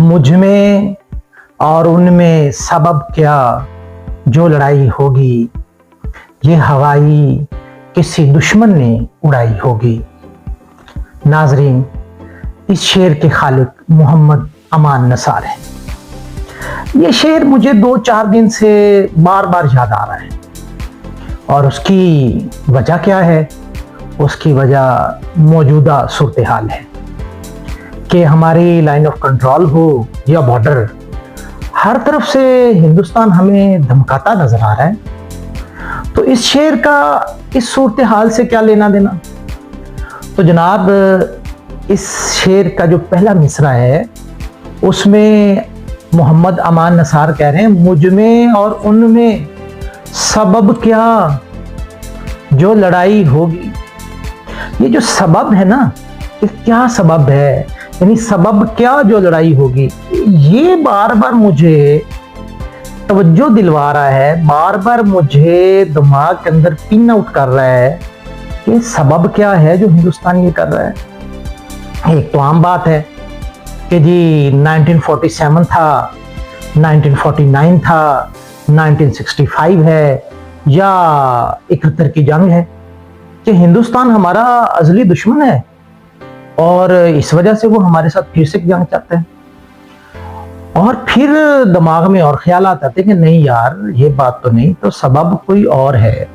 मुझ में और उनमें सबब क्या जो लड़ाई होगी, ये हवाई किसी दुश्मन ने उड़ाई होगी। नाजरीन, इस शेर के खालिक मोहम्मद अमान नसार है। ये शेर मुझे 2-4 दिन से बार बार याद आ रहा है, और उसकी वजह क्या है? उसकी वजह मौजूदा सूरत हाल है कि हमारी लाइन ऑफ कंट्रोल हो या बॉर्डर, हर तरफ से हिंदुस्तान हमें धमकाता नजर आ रहा है। तो इस शेर का इस सूरत हाल से क्या लेना देना? तो जनाब, इस शेर का जो पहला मिसरा है उसमें मोहम्मद अमान नसार कह रहे हैं, मुझ में और उनमें सबब क्या जो लड़ाई होगी। ये जो सबब है ना, ये क्या सबब है, यानी सबब क्या जो लड़ाई होगी, ये बार बार मुझे तवज्जो दिलवा रहा है, बार बार मुझे दिमाग के अंदर पिन आउट कर रहा है कि सबब क्या है जो हिंदुस्तान ये कर रहा है। एक तो आम बात है कि जी 1947 था, 1949 था, 1965 है या 71 की जंग है, कि हिंदुस्तान हमारा अज़ली दुश्मन है और इस वजह से वो हमारे साथ फिर से जंग चाहते हैं। और फिर दिमाग में और ख्याल आते थे कि नहीं यार, ये बात तो नहीं, तो सबब कोई और है।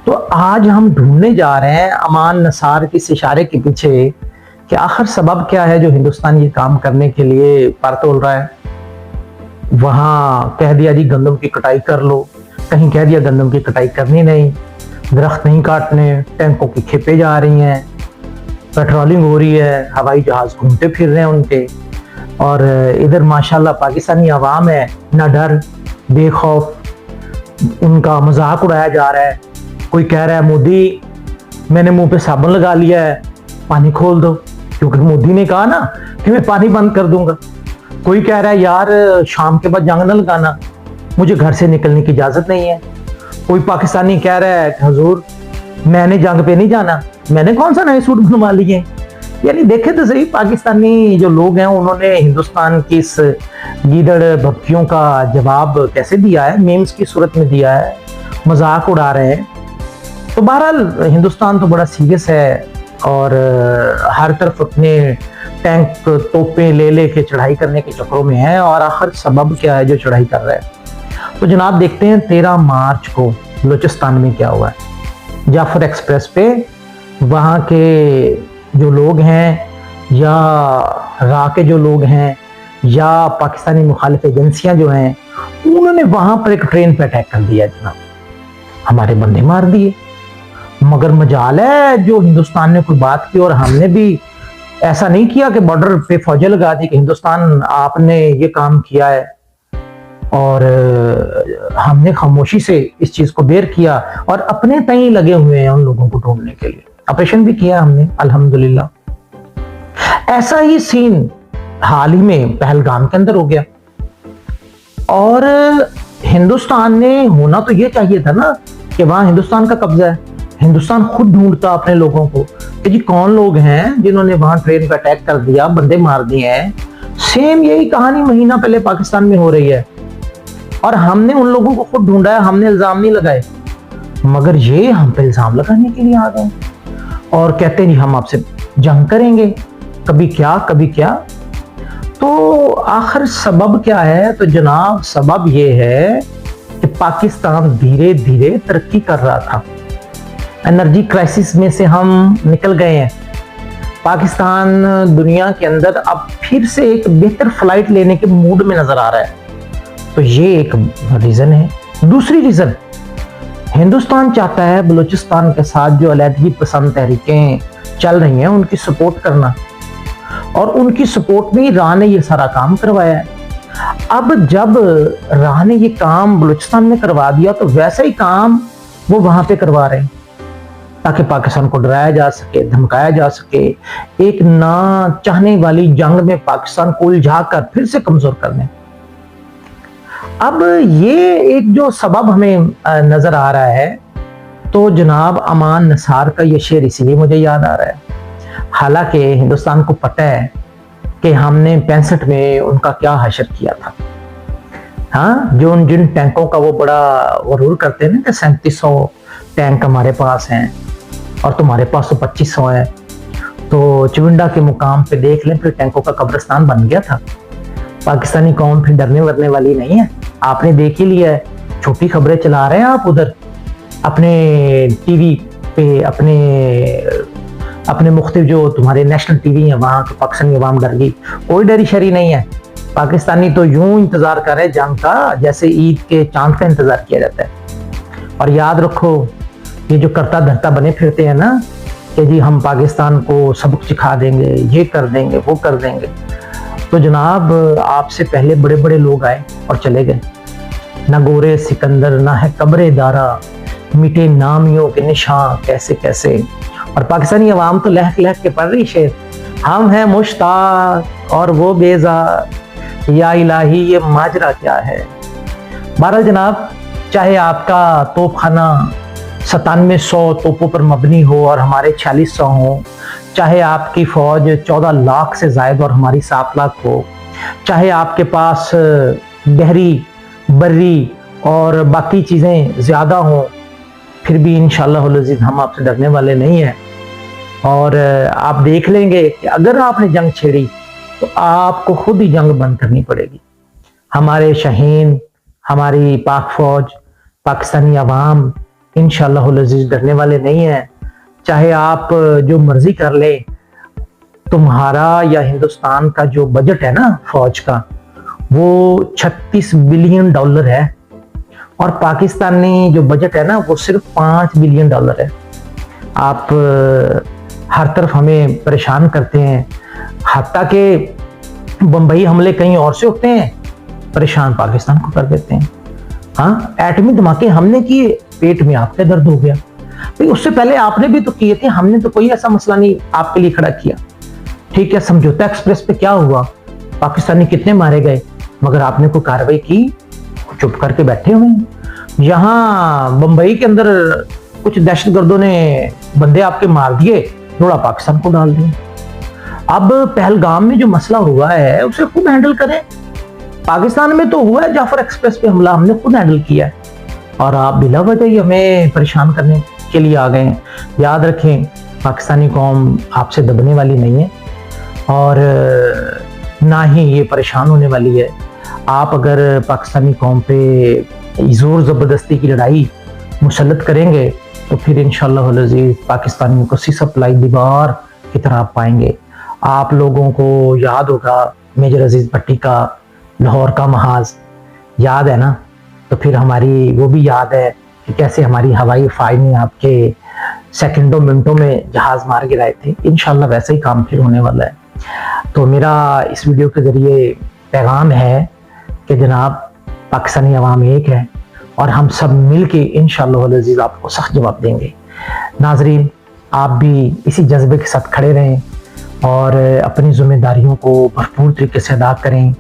तो आज हम ढूंढने जा रहे हैं अमान नसार के इस इशारे के पीछे कि आखिर सबब क्या है जो हिंदुस्तान ये काम करने के लिए पर तोल रहा है। वहां कह दिया जी गंदम की कटाई कर लो, कहीं कह दिया गंदम की कटाई करनी नहीं, दरख्त नहीं काटने, टैंकों की खेपे जा रही हैं, पेट्रोलिंग हो रही है, हवाई जहाज घूमते फिर रहे हैं उनके, और इधर माशाल्लाह पाकिस्तानी अवाम है ना डर बेखौफ, उनका मजाक उड़ाया जा रहा है। कोई कह रहा है मोदी मैंने मुंह पे साबुन लगा लिया है, पानी खोल दो, क्योंकि मोदी ने कहा ना कि मैं पानी बंद कर दूंगा। कोई कह रहा है यार शाम के बाद जंग न लगाना, मुझे घर से निकलने की इजाजत नहीं है। कोई पाकिस्तानी कह रहा है हुजूर मैंने जंग पे नहीं जाना, मैंने कौन सा नए सूट बनवा लिए। यानी देखे तो सही, पाकिस्तानी जो लोग हैं उन्होंने हिंदुस्तान की इस गीदड़ भभकियों का जवाब कैसे दिया है, मीम्स की सूरत में दिया है, मजाक उड़ा रहे हैं। तो बहरहाल हिंदुस्तान तो बड़ा सीरियस है और हर तरफ अपने टैंक तोपें ले लेके चढ़ाई करने के चक्रों में है, और आखिर सबब क्या है जो चढ़ाई कर रहा है। तो जनाब देखते हैं 13 मार्च को बलूचिस्तान में क्या हुआ है। जाफर एक्सप्रेस पे वहाँ के जो लोग हैं या रा के जो लोग हैं या पाकिस्तानी मुखालिफ एजेंसियां जो हैं, उन्होंने वहाँ पर एक ट्रेन पे अटैक कर दिया जनाब, हमारे बंदे मार दिए। मगर मजाल है जो हिंदुस्तान ने कोई बात की और हमने भी ऐसा नहीं किया कि बॉर्डर पे फौजें लगा दी कि हिंदुस्तान आपने ये काम किया है, और हमने खामोशी से इस चीज को बेर किया और अपने तय लगे हुए हैं उन लोगों को ढूंढने के लिए। ऑपरेशन भी किया हमने अल्हम्दुलिल्लाह। ऐसा ही सीन हाल ही में पहलगाम के अंदर हो गया, और हिंदुस्तान ने होना तो ये चाहिए था ना कि वहां हिंदुस्तान का कब्जा है, हिंदुस्तान खुद ढूंढता अपने लोगों को कि जी कौन लोग हैं जिन्होंने वहां ट्रेन पर अटैक कर दिया, बंदे मार दिए हैं। सेम यही कहानी महीना पहले पाकिस्तान में हो रही है, और हमने उन लोगों को खुद ढूंढा है, हमने इल्जाम नहीं लगाए। मगर ये हम पे इल्जाम लगाने के लिए आ गए और कहते नहीं हम आपसे जंग करेंगे, कभी क्या कभी क्या। तो आखिर सबब क्या है? तो जनाब सबब ये है कि पाकिस्तान धीरे धीरे तरक्की कर रहा था, एनर्जी क्राइसिस में से हम निकल गए हैं। पाकिस्तान दुनिया के अंदर अब फिर से एक बेहतर फ्लाइट लेने के मूड में नजर आ रहा है। तो ये एक रीजन है। दूसरी रीजन, हिंदुस्तान चाहता है बलूचिस्तान के साथ जो अलहदगी पसंद तहरीकें चल रही हैं उनकी सपोर्ट करना, और उनकी सपोर्ट में राह ने ये सारा काम करवाया है। अब जब राह ने ये काम बलूचिस्तान में करवा दिया तो वैसा ही काम वो वहां पे करवा रहे हैं ताकि पाकिस्तान को डराया जा सके, धमकाया जा सके, एक ना चाहने वाली जंग में पाकिस्तान को उलझा कर फिर से कमजोर करने। अब ये एक जो सबब हमें नजर आ रहा है, तो जनाब अमान नसार का ये शेर इसीलिए मुझे याद आ रहा है। हालांकि हिंदुस्तान को पता है کہ ہم نے 65 میں ان کا کیا حشر کیا تھا. ہاں جو جن ٹینکوں کا وہ بڑا غرور کرتے ہیں نا کہ 3700 ٹینک ہمارے پاس ہیں اور تمہارے پاس تو 2500 ہیں. تو چونڈا کے مقام پہ دیکھ لیں پھر ٹینکوں کا قبرستان بن گیا تھا. پاکستانی قوم پھر ڈرنے ورنے والی نہیں ہے. آپ نے دیکھ ہی لیا ہے, چھوٹی خبریں چلا رہے ہیں آپ ادھر اپنے ٹی وی پہ, اپنے مختلف جو تمہارے نیشنل ٹی وی ہیں وہاں پاکستانی عوام ڈر گئی. کوئی ڈری شری نہیں ہے. پاکستانی تو یوں انتظار کر رہے جنگ کا جیسے عید کے چاند کا انتظار کیا جاتا ہے. اور یاد رکھو یہ جو کرتا دھرتا بنے پھرتے ہیں نا کہ جی ہم پاکستان کو سبق سکھا دیں گے, یہ کر دیں گے, وہ کر دیں گے, تو جناب آپ سے پہلے بڑے بڑے لوگ آئے اور چلے گئے. نہ گورے سکندر نہ ہے قبر دارا, مٹے نامیوں کے نشان کیسے کیسے. اور پاکستانی عوام تو لہک لہک کے پڑھ رہی شعر, ہم ہیں مشتاق اور وہ بیزار, یا الہی یہ ماجرا کیا ہے. بہرحال جناب چاہے آپ کا توپ خانہ 9700 توپوں پر مبنی ہو اور ہمارے 4600 ہوں, چاہے آپ کی فوج 14 لاکھ سے زائد اور ہماری 7 لاکھ ہو, چاہے آپ کے پاس بحری بری اور باقی چیزیں زیادہ ہوں, پھر بھی انشاءاللہ العزیز ہم آپ سے ڈرنے والے نہیں ہیں. اور آپ دیکھ لیں گے کہ اگر آپ نے جنگ چھیڑی تو آپ کو خود ہی جنگ بند کرنی پڑے گی. ہمارے شہین, ہماری پاک فوج, پاکستانی عوام انشاءاللہ العزیز ڈرنے والے نہیں ہیں. چاہے آپ جو مرضی کر لیں, تمہارا یا ہندوستان کا جو بجٹ ہے نا فوج کا وہ $36 بلین ہے, اور پاکستانی جو بجٹ ہے نا وہ صرف $5 بلین ہے. آپ ہر طرف ہمیں پریشان کرتے ہیں, حتیٰ کہ بمبئی حملے کہیں اور سے ہوتے ہیں, پریشان پاکستان کو کر دیتے ہیں. ہاں ایٹمی دھماکے ہم نے کیے, پیٹ میں آپ کا درد ہو گیا. اس سے پہلے آپ نے بھی تو کیے تھے, ہم نے تو کوئی ایسا مسئلہ نہیں آپ کے لیے کھڑا کیا. ٹھیک ہے, سمجھوتا ایکسپریس پہ کیا ہوا, پاکستانی کتنے مارے گئے, مگر آپ نے کوئی کارروائی کی؟ چپ کر کے بیٹھے ہوئے ہیں. یہاں بمبئی کے اندر کچھ دہشت گردوں نے بندے آپ کے مار دیے, روڑا پاکستان کو ڈال دیا. اب پہلگام میں جو مسئلہ ہوا ہے اسے خود ہینڈل کریں. پاکستان میں تو ہوا ہے جعفر ایکسپریس پہ حملہ, ہم نے خود ہینڈل کیا ہے, اور آپ بلا وجہ ہی ہمیں پریشان کرنے کے لیے آ گئے ہیں. یاد رکھیں پاکستانی قوم آپ سے دبنے والی نہیں ہے اور نہ ہی یہ پریشان ہونے والی ہے. آپ اگر پاکستانی قوم پہ زور زبردستی کی لڑائی مسلط کریں گے تو پھر انشاءاللہ العزیز پاکستانیوں کو سیسا پلائی دیوار کی طرح آپ پائیں گے. آپ لوگوں کو یاد ہوگا میجر عزیز بھٹی کا لاہور کا محاذ, یاد ہے نا؟ تو پھر ہماری وہ بھی یاد ہے کہ کیسے ہماری ہوائی فائر نے آپ کے سیکنڈوں منٹوں میں جہاز مار گرائے تھے. انشاءاللہ ویسا ہی کام پھر ہونے والا ہے. تو میرا اس ویڈیو کے ذریعے پیغام ہے کہ جناب پاکستانی عوام ایک ہے اور ہم سب مل کے انشاءاللہ العزیز آپ کو سخت جواب دیں گے. ناظرین آپ بھی اسی جذبے کے ساتھ کھڑے رہیں اور اپنی ذمہ داریوں کو بھرپور طریقے سے ادا کریں.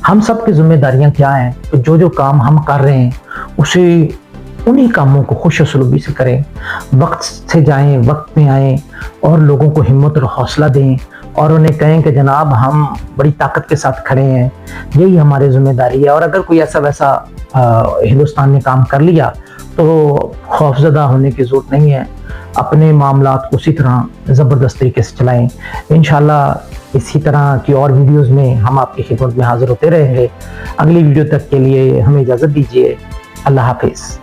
ہم سب کی ذمہ داریاں کیا ہیں؟ تو جو کام ہم کر رہے ہیں اسے انہی کاموں کو خوش اسلوبی سے کریں, وقت سے جائیں, وقت میں آئیں, اور لوگوں کو ہمت اور حوصلہ دیں اور انہیں کہیں کہ جناب ہم بڑی طاقت کے ساتھ کھڑے ہیں, یہی ہماری ذمہ داری ہے. اور اگر کوئی ایسا ویسا ہندوستان نے کام کر لیا تو خوفزدہ ہونے کی ضرورت نہیں ہے, اپنے معاملات کو اسی طرح زبردست طریقے سے چلائیں. انشاءاللہ اسی طرح کی اور ویڈیوز میں ہم آپ کی خدمت میں حاضر ہوتے رہیں گے. اگلی ویڈیو تک کے لیے ہمیں اجازت دیجیے. اللہ حافظ.